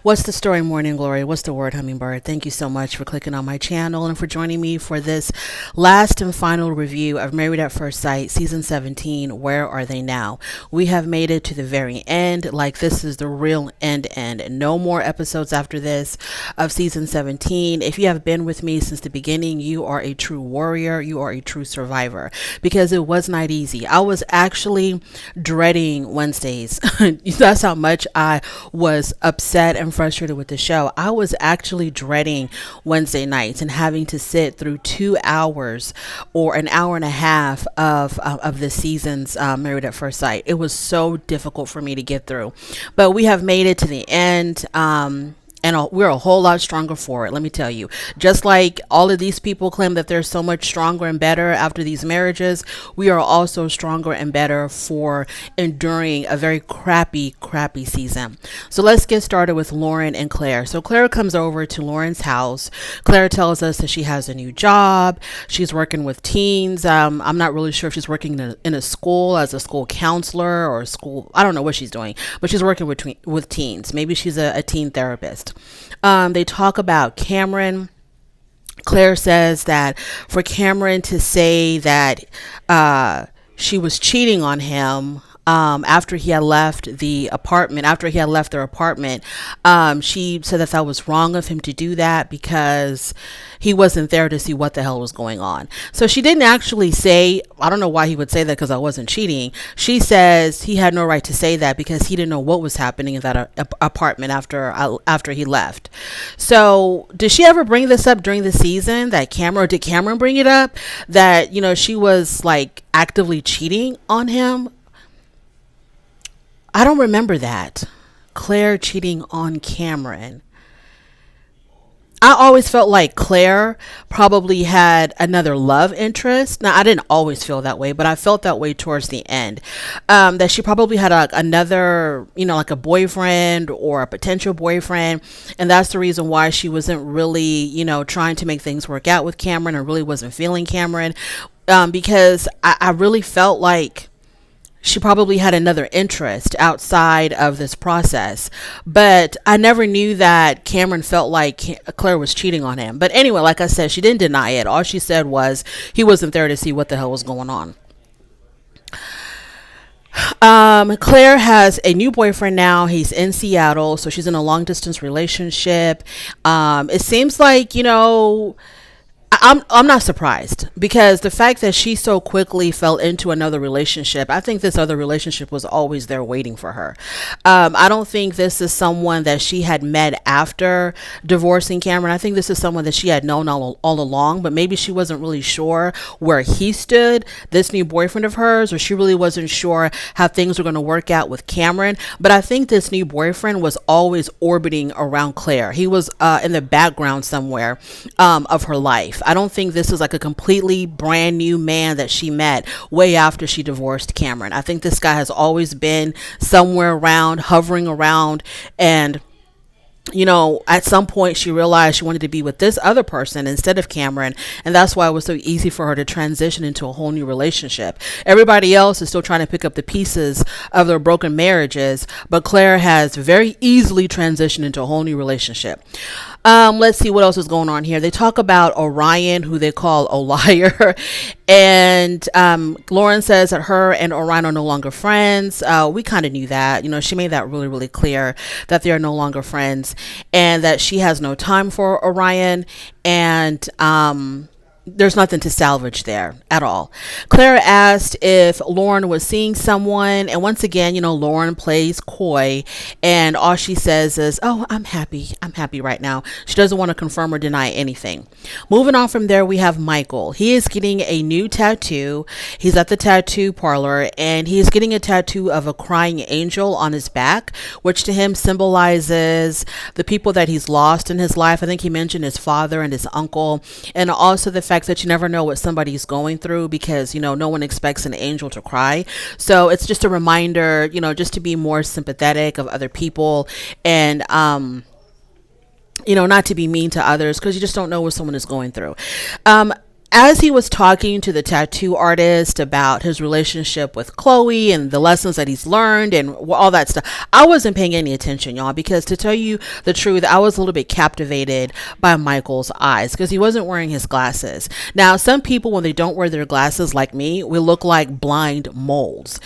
What's the story, Morning Glory? What's the word, Hummingbird? Thank you so much for clicking on my channel and for joining me for this last and final review of Married at First Sight Season 17. Where are they now? We have made it to the very end. Like, this is the real end. No more episodes after this of Season 17. If you have been with me since the beginning, you are a true warrior. You are a true survivor, because it was not easy. I was actually dreading Wednesdays. That's how much I was upset and frustrated with the show. I was actually dreading Wednesday nights and having to sit through 2 hours or an hour and a half of the season's Married at First Sight. It was so difficult for me to get through, but we have made it to the end. And we're a whole lot stronger for it. Let me tell you, just like all of these people claim that they're so much stronger and better after these marriages, we are also stronger and better for enduring a very crappy season. So let's get started with Lauren and Claire. So Claire comes over to Lauren's house. Claire tells us that she has a new job. She's working with teens. I'm not really sure if she's working in a school as a school counselor or a school. I don't know what she's doing, but she's working with teens. Maybe she's a teen therapist. They talk about Cameron. Claire says that for Cameron to say that she was cheating on him after he had left their apartment, she said that was wrong of him to do that because he wasn't there to see what the hell was going on. So she didn't actually say, I don't know why he would say that, because I wasn't cheating. She says he had no right to say that because he didn't know what was happening in that apartment after he left. So did she ever bring this up during the season, did Cameron bring it up, that, she was like actively cheating on him? I don't remember that. Claire cheating on Cameron. I always felt like Claire probably had another love interest. Now, I didn't always feel that way, but I felt that way towards the end. That she probably had another, like a boyfriend or a potential boyfriend. And that's the reason why she wasn't really, trying to make things work out with Cameron, or really wasn't feeling Cameron. Because I really felt like she probably had another interest outside of this process. But I never knew that Cameron felt like Claire was cheating on him. But anyway, like I said, she didn't deny it. All she said was he wasn't there to see what the hell was going on. Claire has a new boyfriend now. He's in Seattle, so she's in a long distance relationship. It seems like, I'm not surprised, because the fact that she so quickly fell into another relationship, I think this other relationship was always there waiting for her. I don't think this is someone that she had met after divorcing Cameron. I think this is someone that she had known all along, but maybe she wasn't really sure where he stood, this new boyfriend of hers, or she really wasn't sure how things were going to work out with Cameron. But I think this new boyfriend was always orbiting around Claire. He was in the background somewhere of her life. I don't think this is like a completely brand new man that she met way after she divorced Cameron. I think this guy has always been somewhere around, hovering around, and at some point she realized she wanted to be with this other person instead of Cameron. And that's why it was so easy for her to transition into a whole new relationship. Everybody else is still trying to pick up the pieces of their broken marriages, but Claire has very easily transitioned into a whole new relationship. Let's see what else is going on here. They talk about Orion, who they call a liar. And Lauren says that her and Orion are no longer friends. We kind of knew that. She made that really, really clear that they are no longer friends, and that she has no time for Orion. And there's nothing to salvage there at all. Claire asked if Lauren was seeing someone, and once again, Lauren plays coy, and all she says is, "Oh, I'm happy right now." She doesn't want to confirm or deny anything. Moving on from there, we have Michael. He is getting a new tattoo. He's at the tattoo parlor, and he is getting a tattoo of a crying angel on his back, which to him symbolizes the people that he's lost in his life. I think he mentioned his father and his uncle, and also the fact that you never know what somebody's going through, because no one expects an angel to cry. So it's just a reminder, just to be more sympathetic of other people, and not to be mean to others, because you just don't know what someone is going through. as he was talking to the tattoo artist about his relationship with Chloe and the lessons that he's learned and all that stuff, I wasn't paying any attention, y'all, because to tell you the truth, I was a little bit captivated by Michael's eyes because he wasn't wearing his glasses. Now, some people, when they don't wear their glasses like me, we look like blind moles.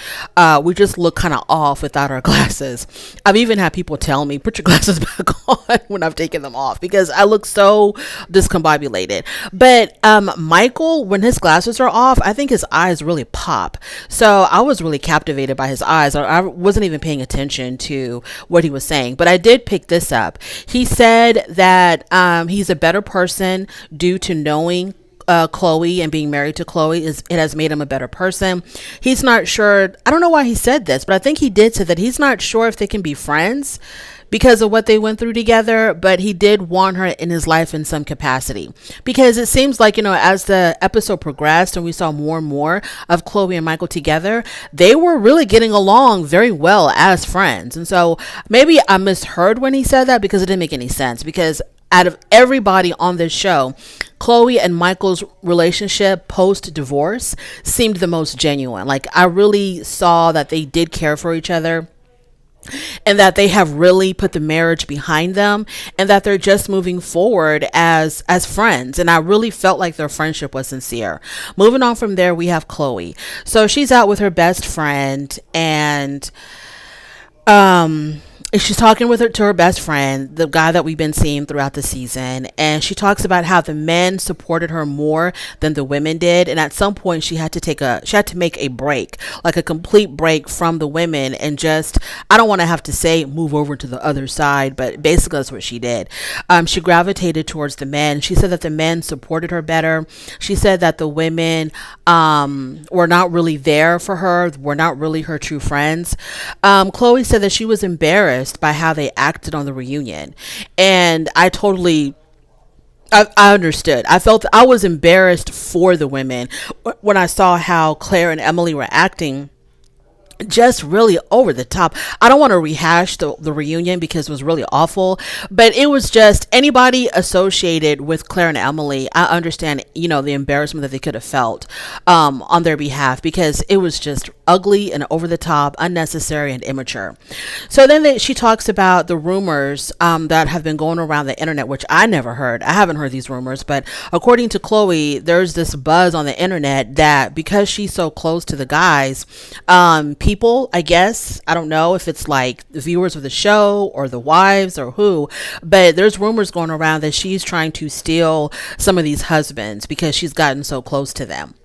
We just look kind of off without our glasses. I've even had people tell me, put your glasses back on when I've taken them off because I look so discombobulated. But Michael, when his glasses are off, I think his eyes really pop. So I was really captivated by his eyes. I wasn't even paying attention to what he was saying, but I did pick this up. He said that he's a better person due to knowing Chloe and being married to Chloe. It has made him a better person. He's not sure. I don't know why he said this, but I think he did say that he's not sure if they can be friends because of what they went through together, but he did want her in his life in some capacity because it seems like, as the episode progressed and we saw more and more of Chloe and Michael together, they were really getting along very well as friends. And so maybe I misheard when he said that because it didn't make any sense, because out of everybody on this show, Chloe and Michael's relationship post-divorce seemed the most genuine. Like, I really saw that they did care for each other and that they have really put the marriage behind them and that they're just moving forward as friends. And I really felt like their friendship was sincere. Moving on from there, we have Chloe. So she's out with her best friend and she's talking to her best friend, the guy that we've been seeing throughout the season, and she talks about how the men supported her more than the women did, and at some point she had to make a break, like a complete break from the women, and just, I don't want to have to say move over to the other side, but basically that's what she did. She gravitated towards the men. She said that the men supported her better. She said that the women were not really there for her, were not really her true friends. Chloe said that she was embarrassed by how they acted on the reunion, and I understood. I was embarrassed for the women when I saw how Claire and Emily were acting, just really over the top. I don't want to rehash the reunion because it was really awful, but it was just, anybody associated with Claire and Emily, I understand, the embarrassment that they could have felt on their behalf, because it was just ugly and over the top, unnecessary and immature. So then she talks about the rumors that have been going around the internet, which I never heard. I haven't heard these rumors, but according to Chloe, there's this buzz on the internet that because she's so close to the guys, people, I guess, I don't know if it's like the viewers of the show or the wives or who, but there's rumors going around that she's trying to steal some of these husbands because she's gotten so close to them.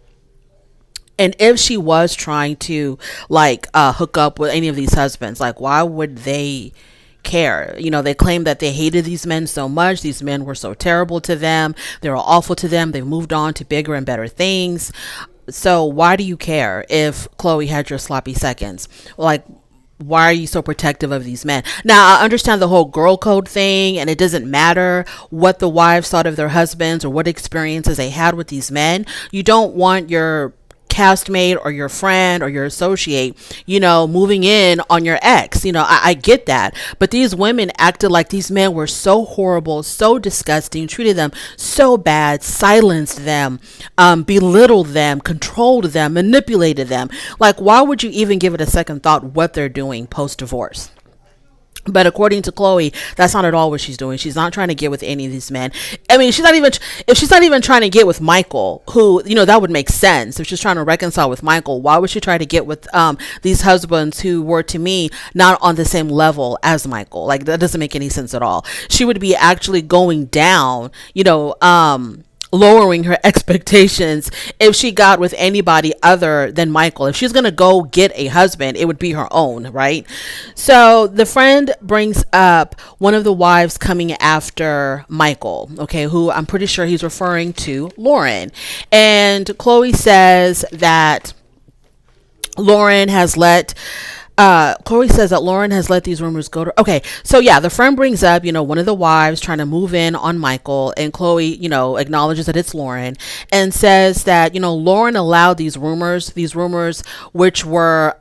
And if she was trying to hook up with any of these husbands, why would they care? They claim that they hated these men so much. These men were so terrible to them. They were awful to them. They moved on to bigger and better things. So why do you care if Chloe had your sloppy seconds? Why are you so protective of these men? Now, I understand the whole girl code thing, and it doesn't matter what the wives thought of their husbands or what experiences they had with these men. You don't want your castmate or your friend or your associate, moving in on your ex. I get that. But these women acted like these men were so horrible, so disgusting, treated them so bad, silenced them, belittled them, controlled them, manipulated them. Why would you even give it a second thought what they're doing post-divorce? But according to Chloe, that's not at all what she's doing. She's not trying to get with any of these men. I mean, if she's not even trying to get with Michael, who, that would make sense. If she's trying to reconcile with Michael, why would she try to get with these husbands who were, to me, not on the same level as Michael? That doesn't make any sense at all. She would be actually going down, lowering her expectations if she got with anybody other than Michael. If she's going to go get a husband, it would be her own, right? So the friend brings up one of the wives coming after Michael, okay, who I'm pretty sure he's referring to Lauren. And Chloe says that Lauren has let these rumors go to, okay. So yeah, the friend brings up, one of the wives trying to move in on Michael, and Chloe, acknowledges that it's Lauren and says that, Lauren allowed these rumors, which were,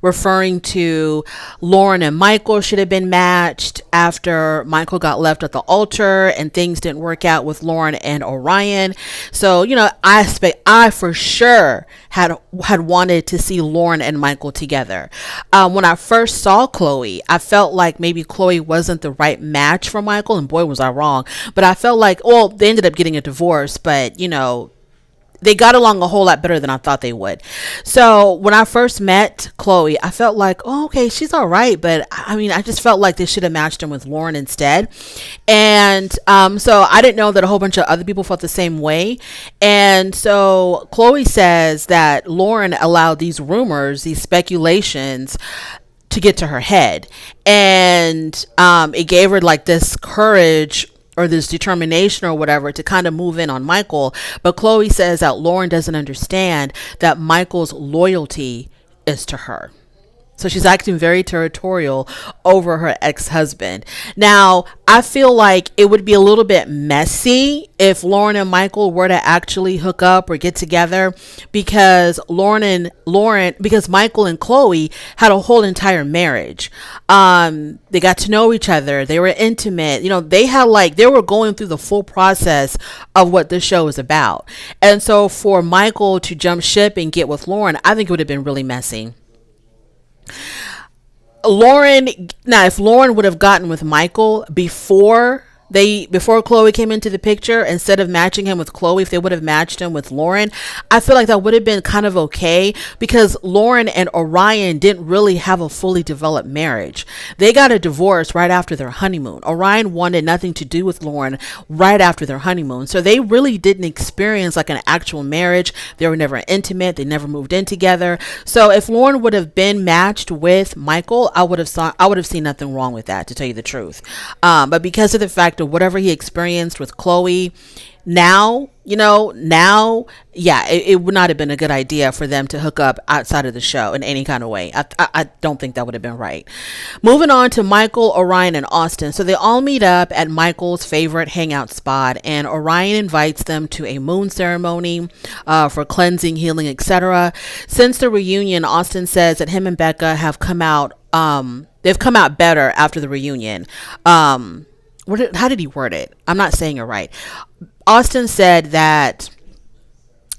referring to Lauren and Michael should have been matched after Michael got left at the altar and things didn't work out with Lauren and Orion. So, I for sure had wanted to see Lauren and Michael together. When I first saw Chloe, I felt like maybe Chloe wasn't the right match for Michael, and boy was I wrong. But I felt like, well, they ended up getting a divorce, but they got along a whole lot better than I thought they would. So when I first met Chloe, I felt like, oh, okay, she's all right. But I just felt like they should have matched him with Lauren instead. And so I didn't know that a whole bunch of other people felt the same way. And so Chloe says that Lauren allowed these rumors, these speculations, to get to her head. And it gave her like this courage or this determination or whatever to kind of move in on Michael. But Chloe says that Lauren doesn't understand that Michael's loyalty is to her. So she's acting very territorial over her ex-husband. Now, I feel like it would be a little bit messy if Lauren and Michael were to actually hook up or get together, because because Michael and Chloe had a whole entire marriage. They got to know each other. They were intimate. They were going through the full process of what this show is about. And so for Michael to jump ship and get with Lauren, I think it would have been really messy. If Lauren would have gotten with Michael before Chloe came into the picture, instead of matching him with Chloe, if they would have matched him with Lauren, I feel like that would have been kind of okay, because Lauren and Orion didn't really have a fully developed marriage. They got a divorce right after their honeymoon. Orion wanted nothing to do with Lauren right after their honeymoon. So they really didn't experience like an actual marriage. They were never intimate. They never moved in together. So if Lauren would have been matched with Michael, I would have seen nothing wrong with that, to tell you the truth. But because of the fact of whatever he experienced with Chloe, it would not have been a good idea for them to hook up outside of the show in any kind of way. I don't think that would have been right. Moving on to Michael, Orion, and Austin. So they all meet up at Michael's favorite hangout spot, and Orion invites them to a moon ceremony for cleansing, healing, etc. Since the reunion, Austin says that him and Becca have come out. They've come out better after the reunion. How did he word it? I'm not saying it right. Austin said that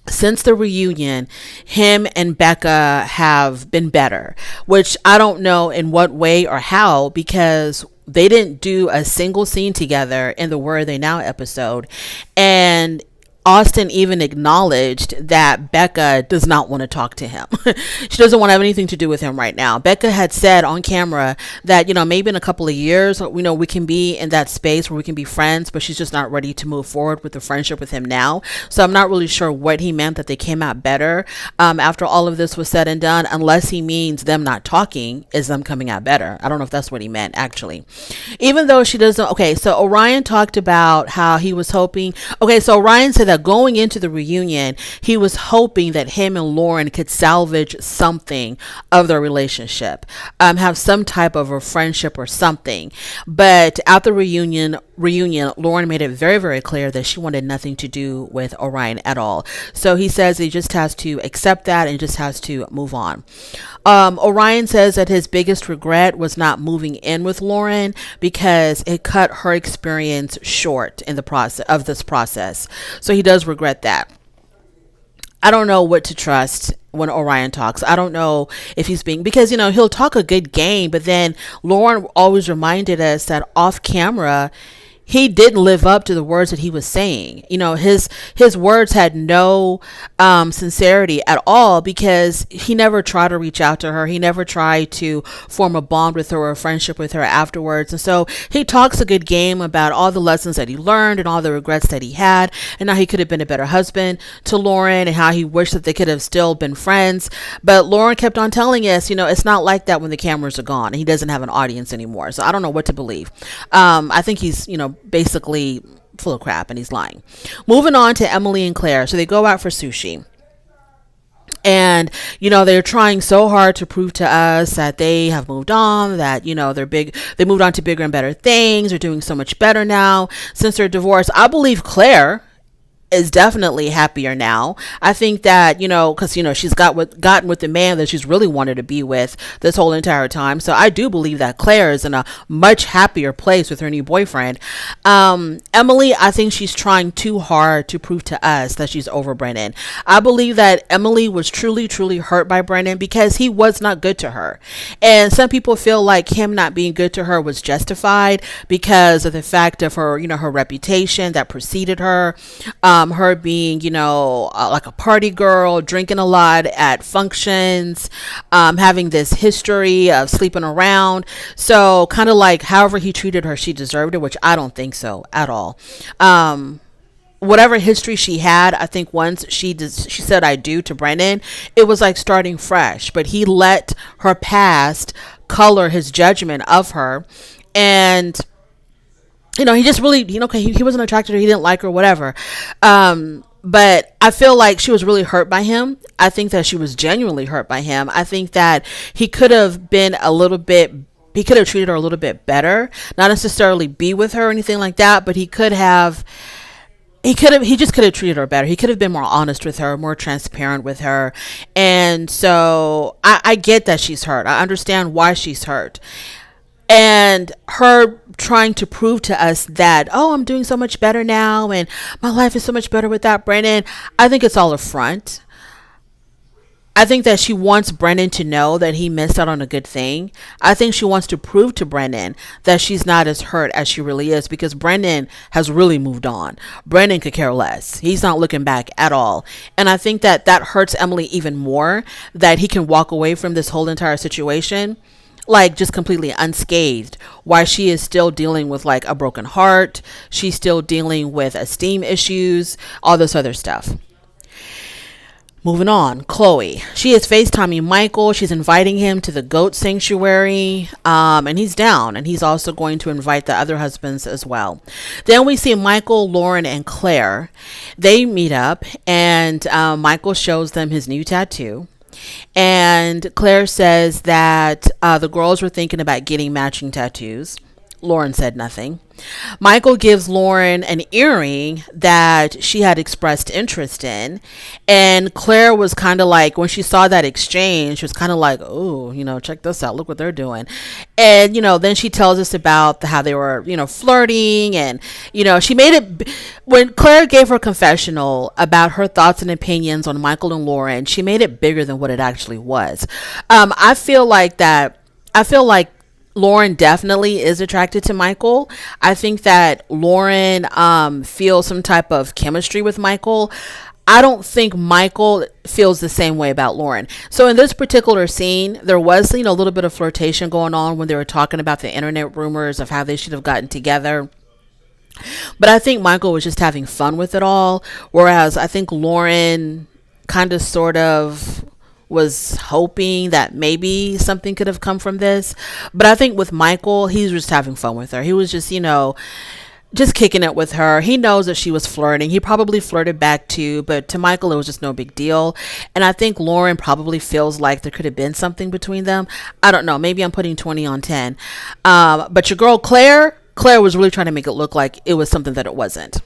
since the reunion, him and Becca have been better, which I don't know in what way or how, because they didn't do a single scene together in the Where Are They Now episode. And Austin even acknowledged that Becca does not want to talk to him. She doesn't want to have anything to do with him right now. Becca had said on camera that, maybe in a couple of years, we can be in that space where we can be friends, but she's just not ready to move forward with the friendship with him now. So I'm not really sure what he meant that they came out better after all of this was said and done, unless he means them not talking is them coming out better. I don't know if that's what he meant, actually. Even though she doesn't. Okay, so Orion talked about how he was hoping. Okay, so Orion said that going into the reunion, he was hoping that him and Lauren could salvage something of their relationship, have some type of a friendship or something. But at the reunion, Lauren made it very, very clear that she wanted nothing to do with Orion at all. So he says he just has to accept that and just has to move on. Orion says that his biggest regret was not moving in with Lauren because it cut her experience short in the process of this process. So he does regret that. I don't know what to trust when Orion talks. I don't know if he's being, because, he'll talk a good game, but then Lauren always reminded us that off camera, he didn't live up to the words that he was saying. His words had no sincerity at all, because he never tried to reach out to her. He never tried to form a bond with her or a friendship with her afterwards. And so he talks a good game about all the lessons that he learned and all the regrets that he had, and how he could have been a better husband to Lauren, and how he wished that they could have still been friends. But Lauren kept on telling us, it's not like that when the cameras are gone and he doesn't have an audience anymore. So I don't know what to believe. I think he's, basically full of crap, and he's lying. Moving on to Emily and Claire. So they go out for sushi. And, they're trying so hard to prove to us that they have moved on, that, they moved on to bigger and better things. They're doing so much better now since their divorce. I believe Claire is definitely happier now. I think that, because, she's gotten with the man that she's really wanted to be with this whole entire time. So I do believe that Claire is in a much happier place with her new boyfriend. Emily, I think she's trying too hard to prove to us that she's over Brennan. I believe that Emily was truly, truly hurt by Brennan because he was not good to her. And some people feel like him not being good to her was justified because of the fact of her, her reputation that preceded her. Her being, like a party girl, drinking a lot at functions, having this history of sleeping around. So kind of like however he treated her, she deserved it, which I don't think so at all. Whatever history she had, I think once she said I do to Brennan, it was like starting fresh, but he let her past color his judgment of her. And he just really, he wasn't attracted to her, he didn't like her, whatever. But I feel like she was really hurt by him. I think that she was genuinely hurt by him. I think that he could have treated her a little bit better, not necessarily be with her or anything like that, but he just could have treated her better. He could have been more honest with her, more transparent with her. And so I get that she's hurt. I understand why she's hurt. And her trying to prove to us that, oh, I'm doing so much better now and my life is so much better without Brennan. I think it's all a front. I think that she wants Brennan to know that he missed out on a good thing. I think she wants to prove to Brennan that she's not as hurt as she really is, because Brennan has really moved on. Brennan could care less. He's not looking back at all. And I think that hurts Emily even more, that he can walk away from this whole entire situation like just completely unscathed, while she is still dealing with like a broken heart. She's still dealing with esteem issues, all this other stuff. Moving on, Chloe. She is FaceTiming Michael. She's inviting him to the goat sanctuary, and he's down, and he's also going to invite the other husbands as well. Then we see Michael, Lauren, and Claire. They meet up, and Michael shows them his new tattoo. And Claire says that the girls were thinking about getting matching tattoos. Lauren said nothing. Michael gives Lauren an earring that she had expressed interest in. And Claire was kind of like, when she saw that exchange, she was kind of like, oh, check this out. Look what they're doing. And, then she tells us about how they were, flirting. And, she made it, when Claire gave her confessional about her thoughts and opinions on Michael and Lauren, she made it bigger than what it actually was. I feel like Lauren definitely is attracted to Michael. I think that Lauren feels some type of chemistry with Michael. I don't think Michael feels the same way about Lauren. So in this particular scene, there was, a little bit of flirtation going on when they were talking about the internet rumors of how they should have gotten together. But I think Michael was just having fun with it all. Whereas I think Lauren kind of sort of was hoping that maybe something could have come from this. But I think with Michael, he's just having fun with her. He was just, just kicking it with her. He knows that she was flirting. He probably flirted back too, but to Michael, it was just no big deal. And I think Lauren probably feels like there could have been something between them. I don't know. Maybe I'm putting 20 on 10. But your girl, Claire was really trying to make it look like it was something that it wasn't.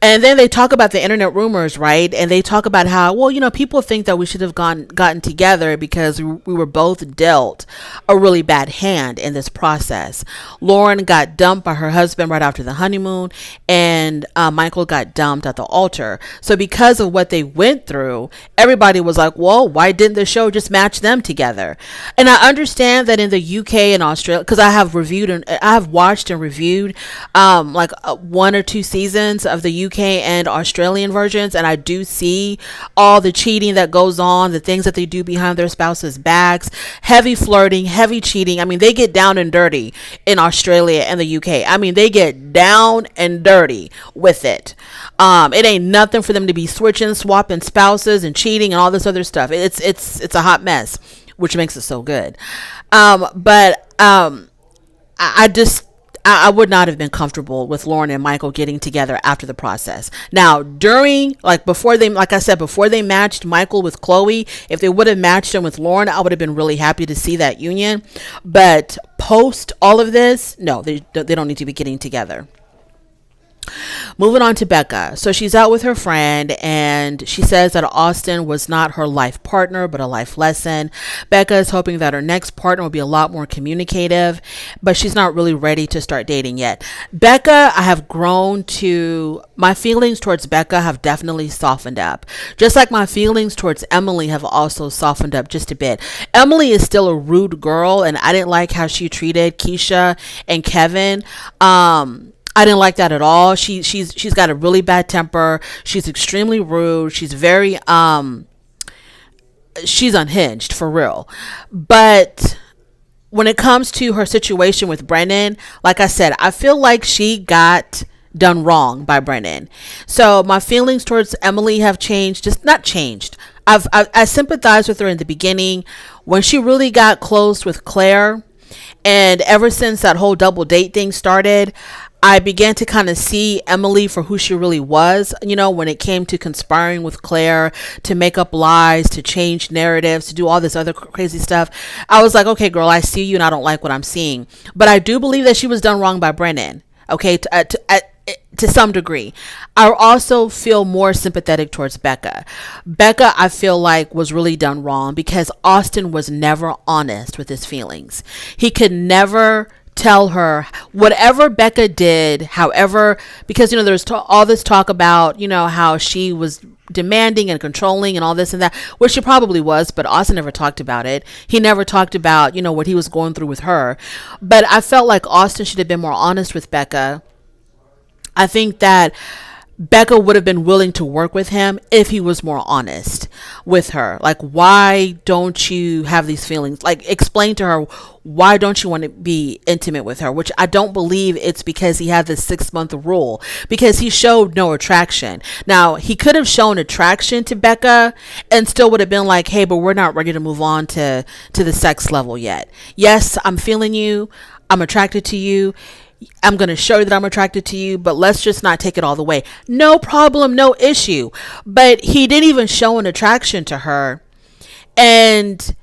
And then they talk about the internet rumors, right? And they talk about how, people think that we should have gotten together because we were both dealt a really bad hand in this process. Lauren got dumped by her husband right after the honeymoon, and Michael got dumped at the altar. So because of what they went through, everybody was like, well, why didn't the show just match them together? And I understand that in the UK and Australia, because I have watched and reviewed one or two seasons of the UK and Australian versions, and I do see all the cheating that goes on, the things that they do behind their spouses' backs, heavy flirting, heavy cheating. I mean, they get down and dirty in Australia and the UK. I mean, they get down and dirty with it. It ain't nothing for them to be switching, swapping spouses and cheating and all this other stuff. It's a hot mess, which makes it so good. I would not have been comfortable with Lauren and Michael getting together after the process. Now, before they matched Michael with Chloe, if they would have matched him with Lauren, I would have been really happy to see that union. But post all of this, no, they don't need to be getting together. Moving on to Becca. So she's out with her friend and she says that Austin was not her life partner, but a life lesson. Becca is hoping that her next partner will be a lot more communicative, but she's not really ready to start dating yet. Becca, I have grown to, my feelings towards Becca have definitely softened up. Just like my feelings towards Emily have also softened up just a bit. Emily is still a rude girl and I didn't like how she treated Keisha and Kevin. I didn't like that at all. She's got a really bad temper. She's extremely rude. She's very she's unhinged for real. But when it comes to her situation with Brennan, like I said, I feel like she got done wrong by Brennan. So my feelings towards Emily have changed, just not changed. I sympathized with her in the beginning when she really got close with Claire. And ever since that whole double date thing started, I began to kind of see Emily for who she really was, you know, when it came to conspiring with Claire, to make up lies, to change narratives, to do all this other crazy stuff. I was like, okay, girl, I see you and I don't like what I'm seeing. But I do believe that she was done wrong by Brennan, okay, to some degree. I also feel more sympathetic towards Becca. Becca, I feel like, was really done wrong because Austin was never honest with his feelings. He could never tell her whatever Becca did, however, because, you know, there's all this talk about, you know, how she was demanding and controlling and all this and that, which she probably was, but Austin never talked about it. He never talked about, you know, what he was going through with her. But I felt like Austin should have been more honest with Becca. I think that Becca would have been willing to work with him if he was more honest with her. Like, why don't you have these feelings? Like, explain to her, why don't you want to be intimate with her? Which I don't believe it's because he had this 6-month rule, because he showed no attraction. Now, he could have shown attraction to Becca and still would have been like, hey, but we're not ready to move on to the sex level yet. Yes, I'm feeling you. I'm attracted to you. I'm going to show you that I'm attracted to you, but let's just not take it all the way. No problem, no issue. But he didn't even show an attraction to her and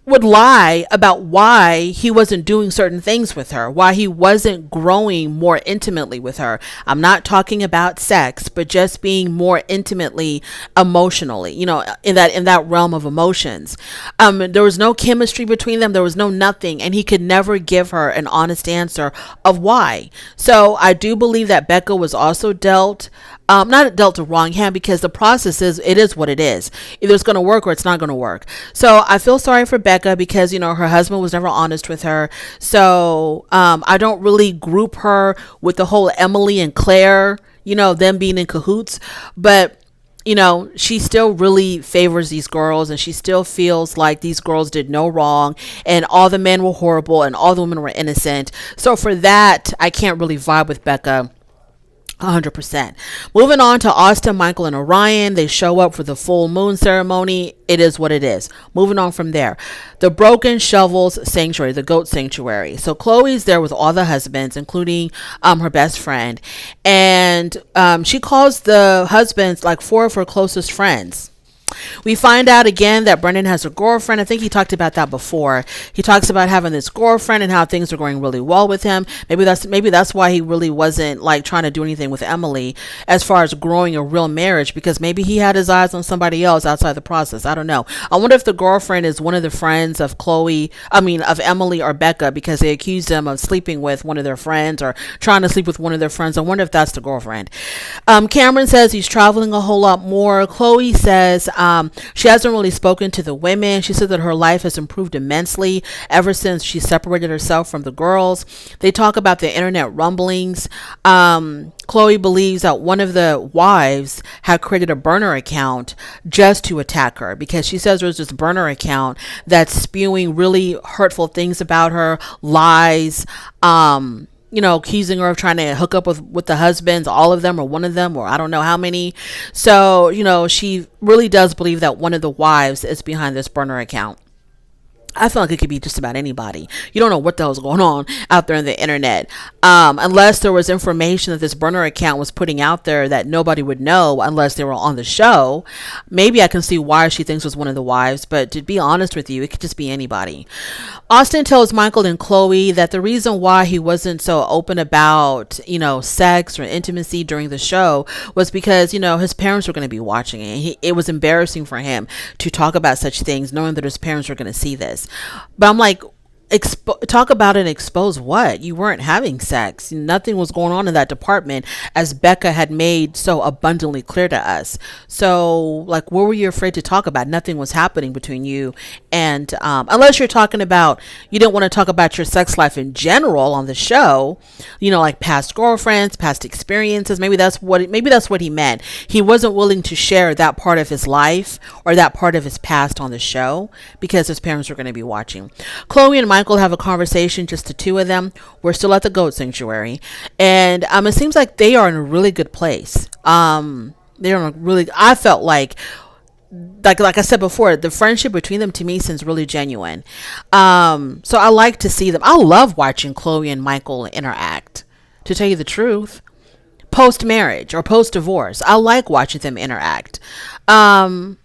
would lie about why he wasn't doing certain things with her, why he wasn't growing more intimately with her. I'm not talking about sex, but just being more intimately emotionally, you know, in that realm of emotions. There was no chemistry between them. There was no nothing. And he could never give her an honest answer of why. So I do believe that Becca was also dealt not dealt a wrong hand, because the process is what it is. Either it's going to work or it's not going to work. So I feel sorry for Becca because, you know, her husband was never honest with her. So I don't really group her with the whole Emily and Claire, you know, them being in cahoots. But, you know, she still really favors these girls, and she still feels like these girls did no wrong and all the men were horrible and all the women were innocent. So for that, I can't really vibe with Becca 100%. Moving on to Austin, Michael, and Orion. They show up for the full moon ceremony. It is what it is. Moving on from there. The Broken Shovels Sanctuary, the goat sanctuary. So Chloe's there with all the husbands, including her best friend. And she calls the husbands like 4 of her closest friends. We find out again that Brendan has a girlfriend. I think he talked about that before. He talks about having this girlfriend and how things are going really well with him. Maybe that's why he really wasn't like trying to do anything with Emily as far as growing a real marriage, because maybe he had his eyes on somebody else outside the process. I don't know. I wonder if the girlfriend is one of the friends of of Emily or Becca, because they accused him of sleeping with one of their friends or trying to sleep with one of their friends. I wonder if that's the girlfriend. Cameron says he's traveling a whole lot more. Chloe says she hasn't really spoken to the women. She said that her life has improved immensely ever since she separated herself from the girls. They talk about the internet rumblings. Chloe believes that one of the wives had created a burner account just to attack her, because she says there's this burner account that's spewing really hurtful things about her, lies, you know, accusing her of trying to hook up with the husbands, all of them or one of them, or I don't know how many. So, you know, she really does believe that one of the wives is behind this burner account. I feel like it could be just about anybody. You don't know what the hell's going on out there on the internet. Unless there was information that this burner account was putting out there that nobody would know unless they were on the show. Maybe I can see why she thinks it was one of the wives, but to be honest with you, it could just be anybody. Austin tells Michael and Chloe that the reason why he wasn't so open about, sex or intimacy during the show was because, his parents were going to be watching it. It was embarrassing for him to talk about such things knowing that his parents were going to see this. But I'm like, talk about it and expose what? You weren't having sex. Nothing was going on in that department, as Becca had made so abundantly clear to us. So, like, what were you afraid to talk about? Nothing was happening between you. And unless you're talking about, you didn't want to talk about your sex life in general on the show, like past girlfriends, past experiences. Maybe that's what he meant. He wasn't willing to share that part of his life or that part of his past on the show because his parents were going to be watching. Chloe and Michael have a conversation, just the two of them. We're still at the goat sanctuary, and it seems like they are in a really good place. I felt like I said before, the friendship between them to me seems really genuine. So I like to see them. I love watching Chloe and Michael interact, to tell you the truth. Post marriage or post divorce, I like watching them interact. I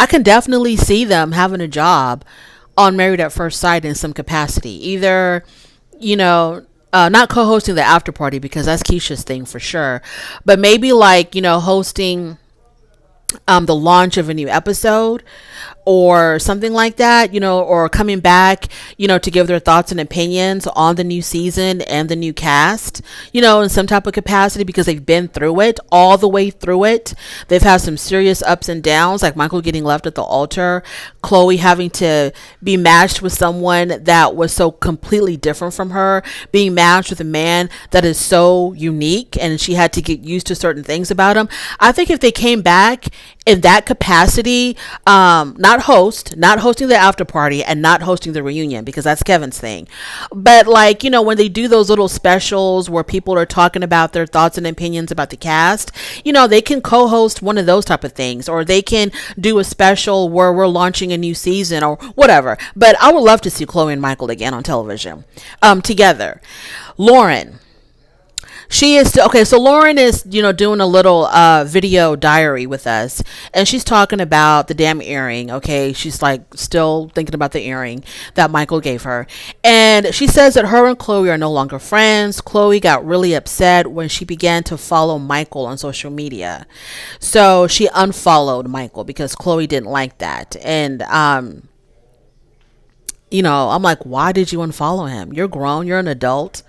can definitely see them having a job on Married at First Sight in some capacity. Either, not co-hosting the after party, because that's Keisha's thing for sure, but maybe hosting the launch of a new episode or something like that, or coming back, to give their thoughts and opinions on the new season and the new cast, in some type of capacity, because they've been through it, all the way through it. They've had some serious ups and downs, like Michael getting left at the altar, Chloe having to be matched with someone that was so completely different from her, being matched with a man that is so unique, and she had to get used to certain things about him. I think if they came back in that capacity, not hosting the after party and not hosting the reunion, because that's Kevin's thing, but when they do those little specials where people are talking about their thoughts and opinions about the cast, they can co-host one of those type of things, or they can do a special where we're launching a new season or whatever. But I would love to see Chloe and Michael again on television together. Lauren, she is still, okay, so Lauren is, doing a little video diary with us, and she's talking about the damn earring, okay? She's still thinking about the earring that Michael gave her. And she says that her and Chloe are no longer friends. Chloe got really upset when she began to follow Michael on social media. So she unfollowed Michael because Chloe didn't like that. And, I'm like, why did you unfollow him? You're grown, you're an adult.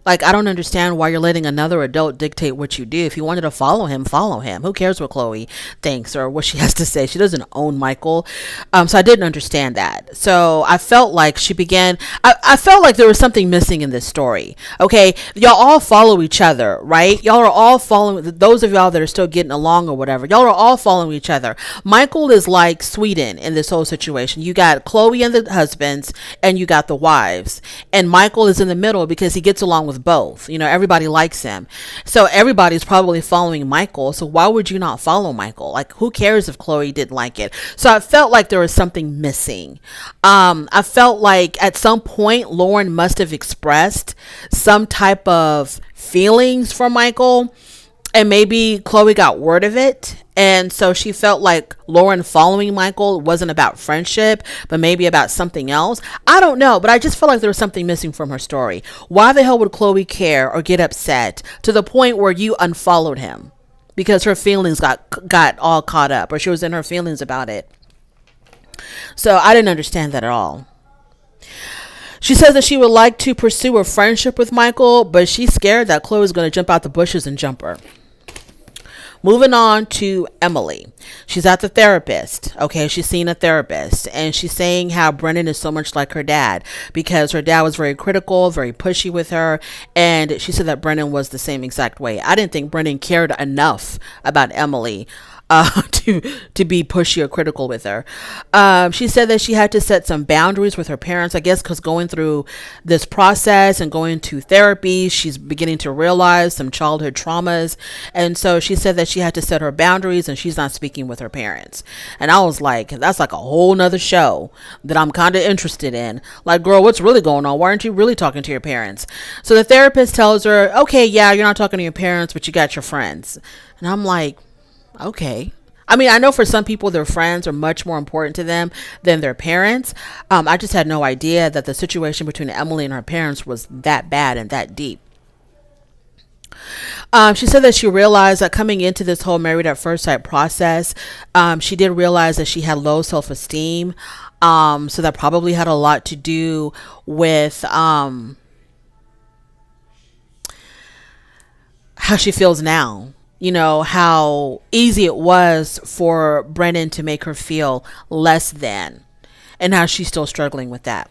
I don't understand why you're letting another adult dictate what you do. If you wanted to follow him, follow him. Who cares what Chloe thinks or what she has to say? She doesn't own Michael. So I didn't understand that. So I felt like I felt like there was something missing in this story. Okay. Y'all all follow each other, right? Y'all are all following, those of y'all that are still getting along or whatever, y'all are all following each other. Michael is like Sweden in this whole situation. You got Chloe and the husbands, and you got the wives, and Michael is in the middle because he gets along with both. Everybody likes him, so everybody's probably following Michael. So why would you not follow Michael? Who cares if Chloe didn't like it? So I felt like there was something missing. I felt like at some point Lauren must have expressed some type of feelings for Michael, and maybe Chloe got word of it, and so she felt like Lauren following Michael wasn't about friendship, but maybe about something else. I don't know, but I just felt like there was something missing from her story. Why the hell would Chloe care or get upset to the point where you unfollowed him? Because her feelings got all caught up, or she was in her feelings about it. So I didn't understand that at all. She says that she would like to pursue a friendship with Michael, but she's scared that Chloe's going to jump out the bushes and jump her. Moving on to Emily. She's at the therapist. Okay, she's seeing a therapist, and she's saying how Brennan is so much like her dad, because her dad was very critical, very pushy with her, and she said that Brennan was the same exact way. I didn't think Brennan cared enough about Emily to be pushy or critical with her. She said that she had to set some boundaries with her parents, I guess, because going through this process and going to therapy, she's beginning to realize some childhood traumas. And so she said that she had to set her boundaries and she's not speaking with her parents. And I was like, that's like a whole nother show that I'm kind of interested in. Like, girl, what's really going on? Why aren't you really talking to your parents? So the therapist tells her, okay, yeah, you're not talking to your parents, but you got your friends. And I'm like, okay. I mean, I know for some people, their friends are much more important to them than their parents. I just had no idea that the situation between Emily and her parents was that bad and that deep. She said that she realized that coming into this whole Married at First Sight process, she did realize that she had low self-esteem. So that probably had a lot to do with how she feels now. You know, how easy it was for Brennan to make her feel less than, and how she's still struggling with that.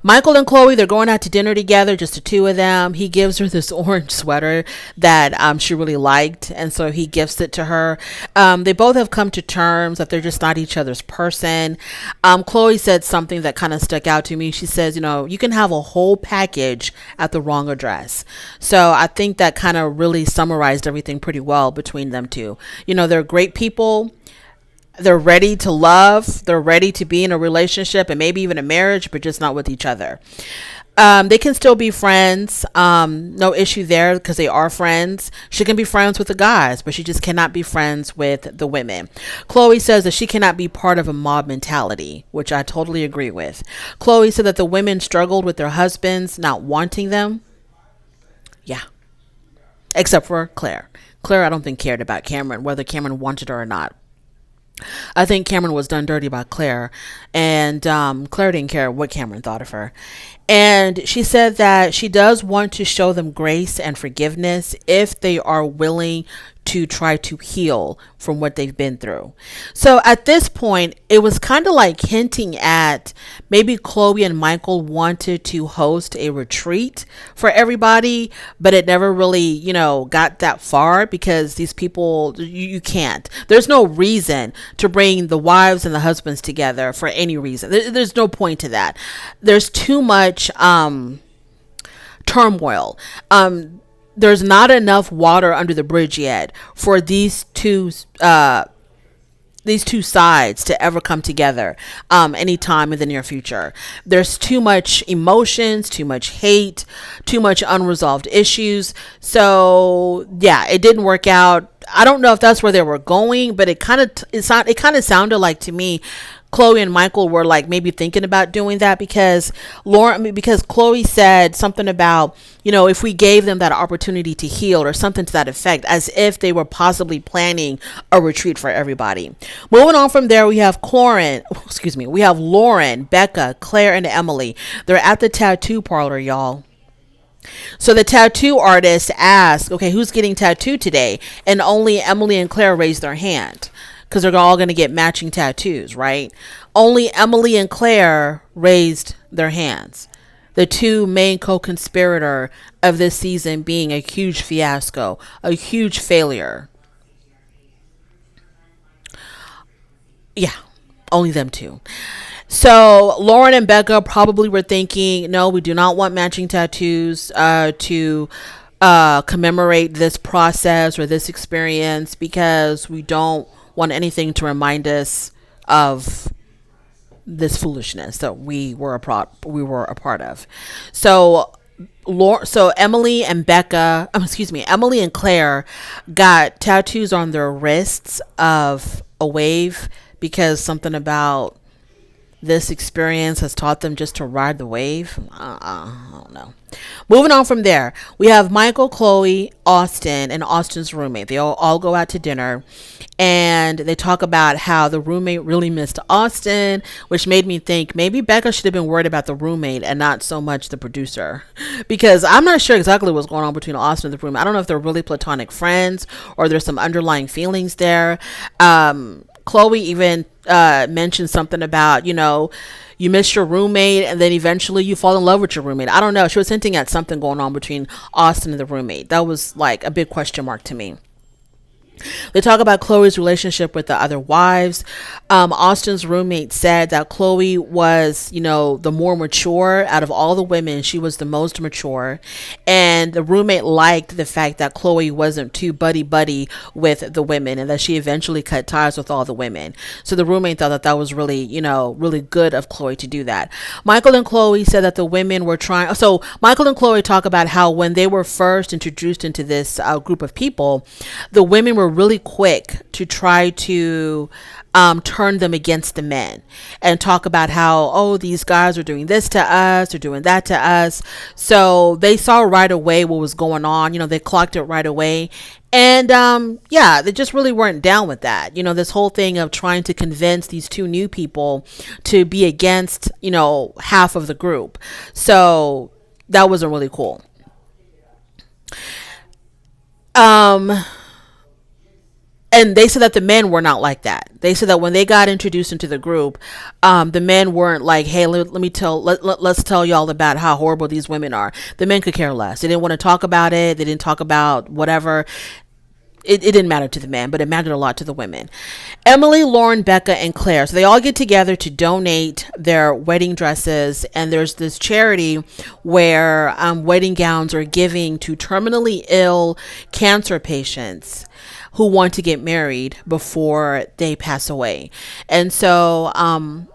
Michael and Chloe, they're going out to dinner together, just the two of them. He gives her this orange sweater that she really liked, and so he gifts it to her. They both have come to terms that they're just not each other's person. Chloe said something that kind of stuck out to me. She says, you know, you can have a whole package at the wrong address. So I think that kind of really summarized everything pretty well between them two. You know, they're great people. They're ready to love. They're ready to be in a relationship and maybe even a marriage, but just not with each other. They can still be friends. No issue there because they are friends. She can be friends with the guys, but she just cannot be friends with the women. Chloe says that she cannot be part of a mob mentality, which I totally agree with. Chloe said that the women struggled with their husbands not wanting them. Yeah. Except for Claire. Claire, I don't think cared about Cameron, whether Cameron wanted her or not. I think Cameron was done dirty by Claire, and Claire didn't care what Cameron thought of her. And she said that she does want to show them grace and forgiveness if they are willing to try to heal from what they've been through. So at this point, it was kind of like hinting at maybe Chloe and Michael wanted to host a retreat for everybody, but it never really, you know, got that far because these people, you can't. There's no reason to bring the wives and the husbands together for any reason. There's no point to that. There's too much turmoil. There's not enough water under the bridge yet for these two sides to ever come together anytime in the near future. There's too much emotions, too much hate, too much unresolved issues. So yeah, it didn't work out. I don't know if that's where they were going, but it kind of sounded like to me Chloe and Michael were like maybe thinking about doing that because Chloe said something about, you know, if we gave them that opportunity to heal or something to that effect, as if they were possibly planning a retreat for everybody. Moving on from there, we have Lauren, Becca, Claire, and Emily. They're at the tattoo parlor, y'all. So the tattoo artist asked, okay, who's getting tattooed today? And only Emily and Claire raised their hand, because they're all going to get matching tattoos, right? Only Emily and Claire raised their hands. The two main co-conspirator of this season being a huge fiasco, a huge failure. Yeah, only them two. So Lauren and Becca probably were thinking, no, we do not want matching tattoos to commemorate this process or this experience because we don't want anything to remind us of this foolishness that we were a part of. So Emily and Claire got tattoos on their wrists of a wave because something about this experience has taught them just to ride the wave. I don't know. Moving on from there, we have Michael, Chloe, Austin, and Austin's roommate. They all go out to dinner, and they talk about how the roommate really missed Austin, which made me think maybe Becca should have been worried about the roommate and not so much the producer, because I'm not sure exactly what's going on between Austin and the roommate. I don't know if they're really platonic friends or there's some underlying feelings there. Chloe even mentioned something about, you know, you miss your roommate and then eventually you fall in love with your roommate. I don't know. She was hinting at something going on between Austin and the roommate. That was like a big question mark to me. They talk about Chloe's relationship with the other wives. Austin's roommate said that Chloe was, the more mature out of all the women. She was the most mature. And the roommate liked the fact that Chloe wasn't too buddy with the women, and that she eventually cut ties with all the women. So the roommate thought that that was really, really good of Chloe to do that. Michael and Chloe said that the women were trying. So Michael and Chloe talk about how when they were first introduced into this group of people, the women were really quick to try to turn them against the men and talk about how, oh, these guys are doing this to us or doing that to us. So they saw right away what was going on. They clocked it right away. And they just really weren't down with that. This whole thing of trying to convince these two new people to be against, half of the group. So that wasn't really cool. And they said that the men were not like that. They said that when they got introduced into the group, the men weren't like, hey, let's tell y'all about how horrible these women are. The men could care less. They didn't want to talk about it. They didn't talk about whatever. It didn't matter to the men, but it mattered a lot to the women. Emily, Lauren, Becca, and Claire. So they all get together to donate their wedding dresses. And there's this charity where wedding gowns are giving to terminally ill cancer patients who want to get married before they pass away. And so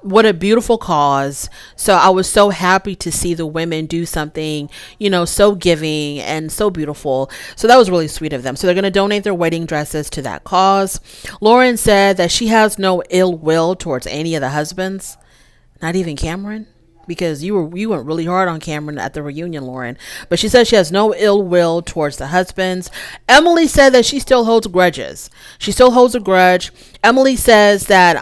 what a beautiful cause. So I was so happy to see the women do something, so giving and so beautiful. So that was really sweet of them. So they're going to donate their wedding dresses to that cause. Lauren said that she has no ill will towards any of the husbands, not even Cameron. Because you went really hard on Cameron at the reunion, Lauren. But she says she has no ill will towards the husbands. Emily said that she still holds grudges. She still holds a grudge. Emily says that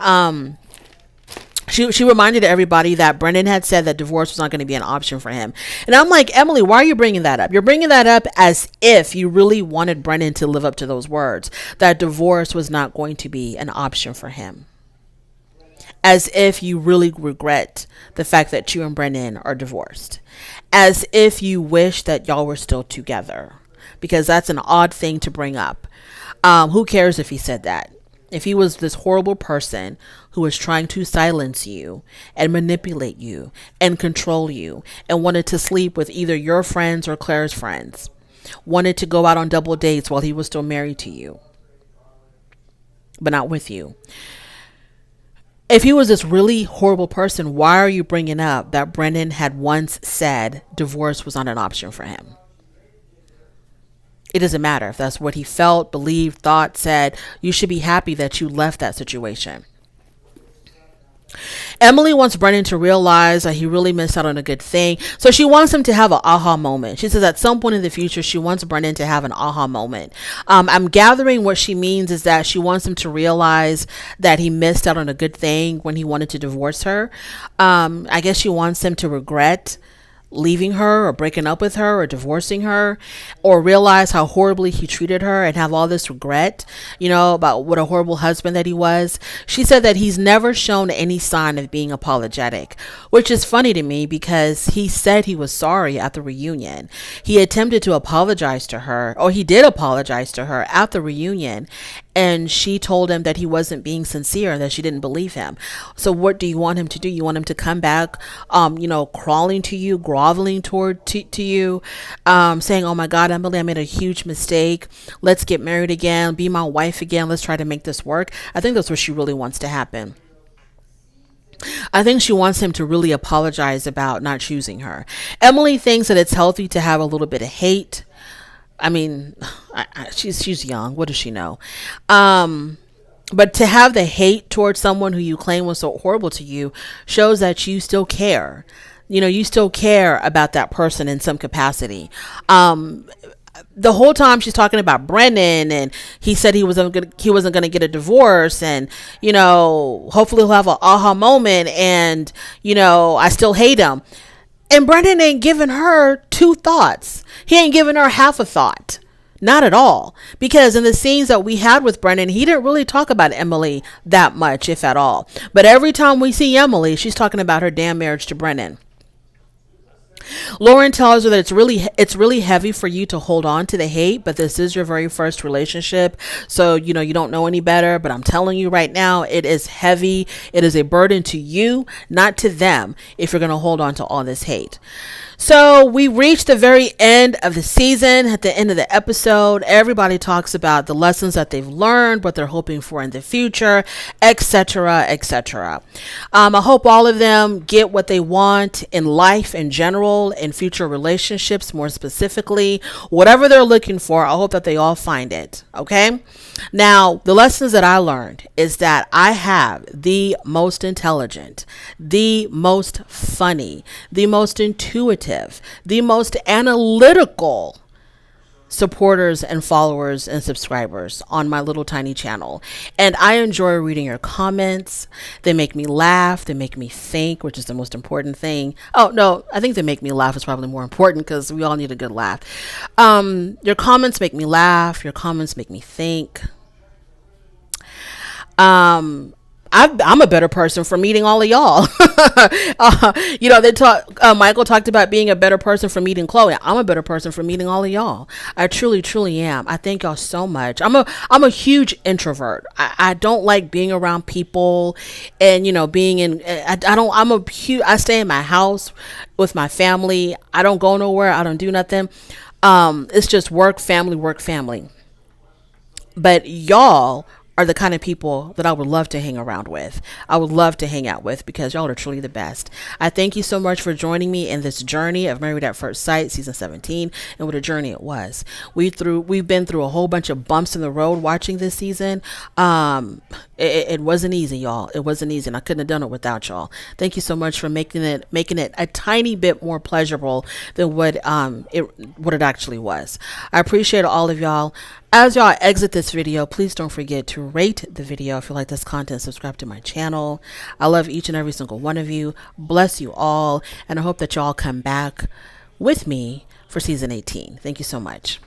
she reminded everybody that Brendan had said that divorce was not going to be an option for him. And I'm like, Emily, why are you bringing that up? You're bringing that up as if you really wanted Brendan to live up to those words, that divorce was not going to be an option for him. As if you really regret the fact that you and Brennan are divorced. As if you wish that y'all were still together. Because that's an odd thing to bring up. Who cares if he said that? If he was this horrible person who was trying to silence you and manipulate you and control you and wanted to sleep with either your friends or Claire's friends. Wanted to go out on double dates while he was still married to you. But not with you. If he was this really horrible person, why are you bringing up that Brendan had once said divorce was not an option for him? It doesn't matter if that's what he felt, believed, thought, said. You should be happy that you left that situation. Emily wants Brendan to realize that he really missed out on a good thing. So she wants him to have an aha moment. She says at some point in the future, she wants Brendan to have an aha moment. I'm gathering what she means is that she wants him to realize that he missed out on a good thing when he wanted to divorce her. I guess she wants him to regret leaving her or breaking up with her or divorcing her, or realize how horribly he treated her and have all this regret, about what a horrible husband that he was. She said that he's never shown any sign of being apologetic, which is funny to me because he said he was sorry at the reunion. He attempted to apologize to her, or he did apologize to her at the reunion. And she told him that he wasn't being sincere and that she didn't believe him. So what do you want him to do? You want him to come back, crawling to you, groveling to you, saying, oh my God, Emily, I made a huge mistake. Let's get married again. Be my wife again. Let's try to make this work. I think that's what she really wants to happen. I think she wants him to really apologize about not choosing her. Emily thinks that it's healthy to have a little bit of hate. I mean, she's young. What does she know? But to have the hate towards someone who you claim was so horrible to you shows that you still care. You still care about that person in some capacity. The whole time she's talking about Brendan, and he said he wasn't going to get a divorce, and hopefully he'll have an aha moment, and I still hate him. And Brendan ain't giving her two thoughts. He ain't giving her half a thought. Not at all. Because in the scenes that we had with Brendan, he didn't really talk about Emily that much, if at all. But every time we see Emily, she's talking about her damn marriage to Brendan. Lauren tells her that it's really heavy for you to hold on to the hate, but this is your very first relationship. So, you know, you don't know any better, but I'm telling you right now, it is heavy. It is a burden to you, not to them, if you're going to hold on to all this hate. So we reached the very end of the season. At the end of the episode, everybody talks about the lessons that they've learned, what they're hoping for in the future, etc., etc. I hope all of them get what they want in life in general, in future relationships more specifically. Whatever they're looking for, I hope that they all find it. Okay? Now, the lessons that I learned is that I have the most intelligent, the most funny, the most intuitive, the most analytical supporters and followers and subscribers on my little tiny channel. And I enjoy reading your comments. They make me laugh. They make me think, which is the most important thing. Oh, no, I think they make me laugh is probably more important because we all need a good laugh. Your comments make me laugh. Your comments make me think. I'm a better person for meeting all of y'all. Michael talked about being a better person for meeting Chloe. I'm a better person for meeting all of y'all. I truly, truly am. I thank y'all so much. I'm a huge introvert. I don't like being around people and, being in, I stay in my house with my family. I don't go nowhere. I don't do nothing. It's just work, family. But y'all are the kind of people that I would love to hang around with. I would love to hang out with because y'all are truly the best. I thank you so much for joining me in this journey of Married at First Sight season 17, and what a journey it was. We've been through a whole bunch of bumps in the road watching this season. It wasn't easy, y'all. It wasn't easy, and I couldn't have done it without y'all. Thank you so much for making it a tiny bit more pleasurable than what it actually was. I appreciate all of y'all. As y'all exit this video, please don't forget to rate the video if you like this content. Subscribe to my channel. I love each and every single one of you. Bless you all, and I hope that y'all come back with me for season 18. Thank you so much.